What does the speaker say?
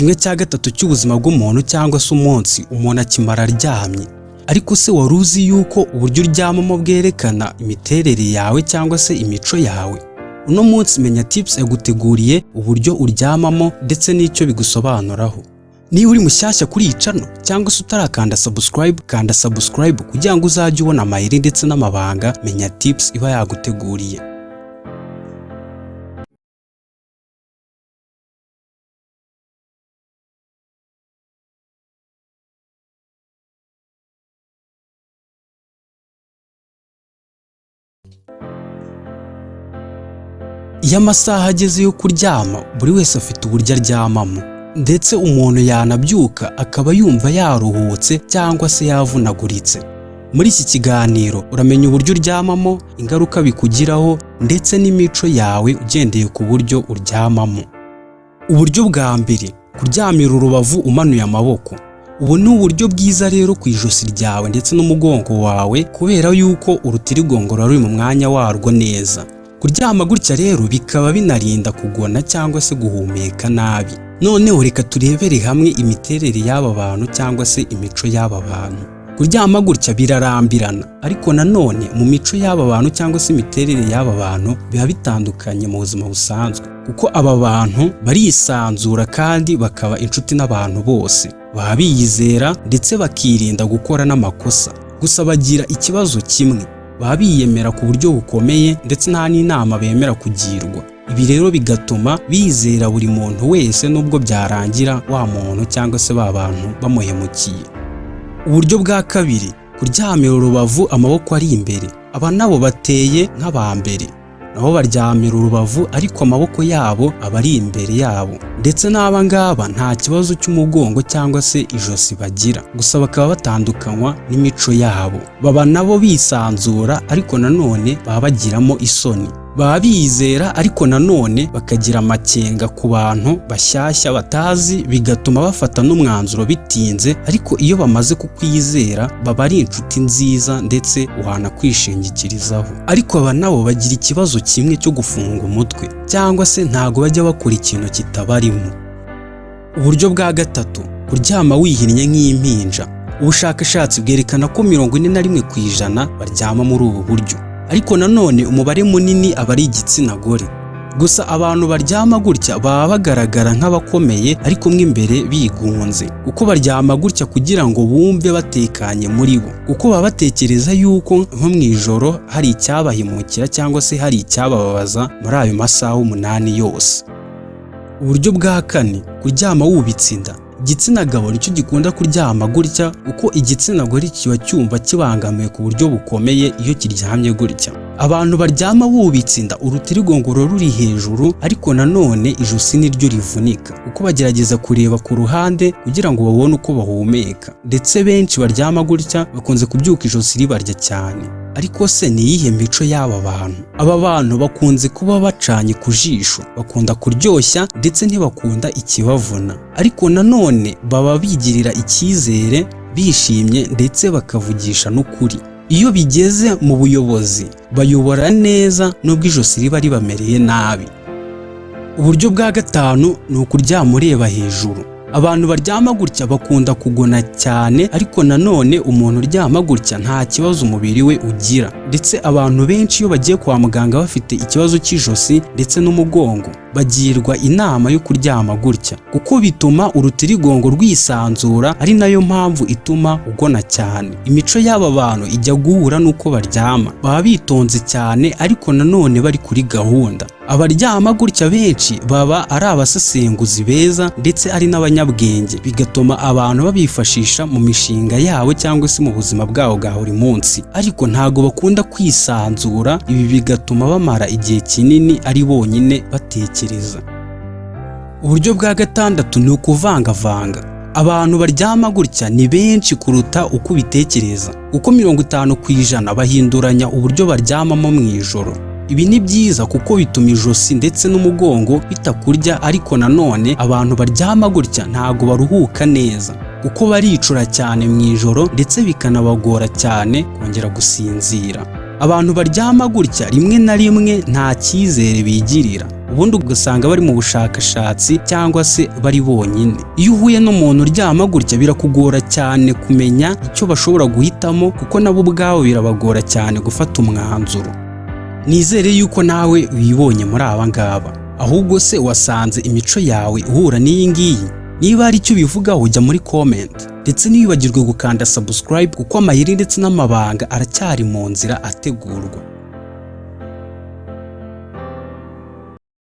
1/3 cy'ubuzima bw'umuntu cyangwa se umunsi umuntu akimara aryamye. Ariko se wari uzi yuko uburyo uryamamo bwerekana imiterere yawe cyangwa se imico yawe? Uno munsi Menya Tips yaguteguriye uburyo uryamamo ndetse n'icyo bigusobanuraho. Niba uri mushyashya kuri iyi channel cyangwa se utarakanda subscribe, kanda subscribe kugira ngo uzajye ubona amayeri ndetse n'amabanga Menya Tips iba yaguteguriye. Iyo amasaha ageze yo kuryama, buri wese afite uburyo aryamamo, ndetse umuntu yanabyuka akaba yumva yaruhutse cyangwa se yavunaguritse. Muri iki kiganiro uramenya uburyo uryamamo, ingaruka bikugiraho ndetse n'imico yawe ugendeye ku buryo uryamamo. Uburyo bwa mbere, kuryamira urubavu umanuye amaboko. Ubu ni uburyo bwiza rero ku ijosi ryawe ndetse n'umugongo wawe, kubera yuko urutirigongo ruri mu mwanya warwo neza. Kuryama gutya rero bikaba binarinda kugona cyangwa se guhumeka nabi. Noneho reka turebere hamwe imiterere y'aba bantu cyangwa se imico y'aba bantu. Kuryama gutya birarambirana, ariko nanone mu mico y'aba bantu cyangwa se imiterere y'aba bantu biba bitandukanye mu buzima busanzwe, kuko aba bantu barisanzura kandi bakaba inshuti n'abantu bose, baba biyizera ndetse bakirinda gukora n'amakosa. Gusa bagira ikibazo kimwe, baba biyemera ku buryo bukomeye ndetse nta n'inama bemera kugirwa. Ibi rero bigatuma bizera buri muntu wese nubwo byarangira wa muntu cyangwa se ba bantu bamuhemukiye. Uburyo bwa kabiri, kuryamira urubavu amaboko ari imbere. Aba nabo bateye nk'abambere, nabo baryamira urubavu ariko amaboko yabo aba ari imbere yabo, ndetse n'aba ngaba nta kibazo cy'umugongo cyangwa se ijosi bagira, gusa bakaba batandukanywa n'imico yabo. Baba nabo bisanzura ariko nanone baba bagiramo isoni, baba bizera ariko nanone bakagira amakenga ku bantu bashyashya batazi, bigatuma bafata n'umwanzuro bitinze, ariko iyo bamaze kukwizera baba ari inshuti nziza ndetse uhana kwishingikirizaho. Ariko aba nabo bagira ikibazo kimwe cyo gufunga umutwe, cyangwa se ntago bajya bakora ikintu kitabarimo. Uburyo bwa gatatu, kuryama wihinnye nk'impinja. Ubushakashatsi bwerekana ko 41% baryama muri ubu buryo, ariko nanone umubare munini aba ari igitsina gore. Gusa abantu baryama gutya baba bagaragara nk'abakomeye ariko mwe imbere bigunze, kuko baryama gutya kugira ngo bumve batekanye muri bo, kuko baba batekereza yuko nko mu ijoro hari icyabahimukira cyangwa se hari icyabababaza muri ayo masaha 8 yose. Uburyo bwa kane, kuryama wubitse inda. Igitsina gabo nicyo gikunda kuryama gutya, kuko igitsina gore kiba cyumva kibangamiwe ku buryo bukomeye iyo kiryamye gutya. Abantu baryama bubitse inda, urutirigongo ruri hejuru ariko nanone ijosi niryo rivunika, kuko bagerageza kureba ku ruhande kugira ngo babone uko bahumeka, ndetse benshi baryama gutya bakunze kubyuka ijosi ribarya cyane. Ariko se ni iyihe mico y'aba bantu? Aba bantu bakunze kuba bacanye ku jisho, bakunda kuryoshya ndetse ntibakunda ikibavuna, ariko nanone baba bigirira icyizere, bishimye ndetse bakavugisha n'ukuri. Iyo bigeze mu buyobozi bayobora neza nubwo ijosi riba ribamereye nabi. Uburyo bwa gatanu ni ukuryama ureba hejuru. Abantu baryama gutya bakunda kugona cyane, ariko nanone umuntu uryama gutya nta kibazo umubiri we ugira, ndetse abantu benshi iyo bagiye kwa muganga bafite ikibazo cy'ijosi ndetse n'umugongo bagirwa inama yo kuryama gutya, kuko bituma urutirigongo rwisanzura, ari nayo mpamvu ituma ugona cyane. Imico y'aba bantu ijya guhura n'uko baryama, baba bitonze cyane ariko nanone bari kuri gahunda. Abaryama gutya benshi baba ari abasesenguzi beza ndetse ari n'abanyabwenge, bigatuma abantu babifashisha mu mishinga yabo cyangwa se mu buzima bwabo bwa buri munsi, ariko ntago bakunda kwisanzura. Ibi bigatuma bamara igihe kinini ari bonyine batekereza. Uburyo bwa gatandatu ni ukuvangavanga. Abantu baryama gutya ni benshi kuruta uko ubitekereza, kuko 50% bahinduranya uburyo baryamamo mu ijoro. Ibi ni byiza kuko bituma ijosi ndetse n'umugongo bitakurya, ariko nanone abantu baryama gutya ntago baruhuka neza, kuko baricura cyane mu ijoro ndetse bikanabagora cyane kongera gusinzira. Abantu baryama gutya rimwe na rimwe nta cyizere bigirira, ubundi ugasanga bari mu bushakashatsi cyangwa se bari bonyine. Iyo uhuye n'umuntu uryama gutya birakugora cyane kumenya icyo bashobora guhitamo kuko nabo ubwabo birabagora cyane gufata umwanzuro. Nizere yuko nawe wibonye muri aba ngaba. Ahubwo se wasanze imico yawe ihura n'iyi ngiyi? Niba hari icyo bivugaho ujya muri comment, ndetse ntiwibagirwe gukanda subscribe kuko amayeri ndetse n'amabanga aracyari mu nzira ategurwa.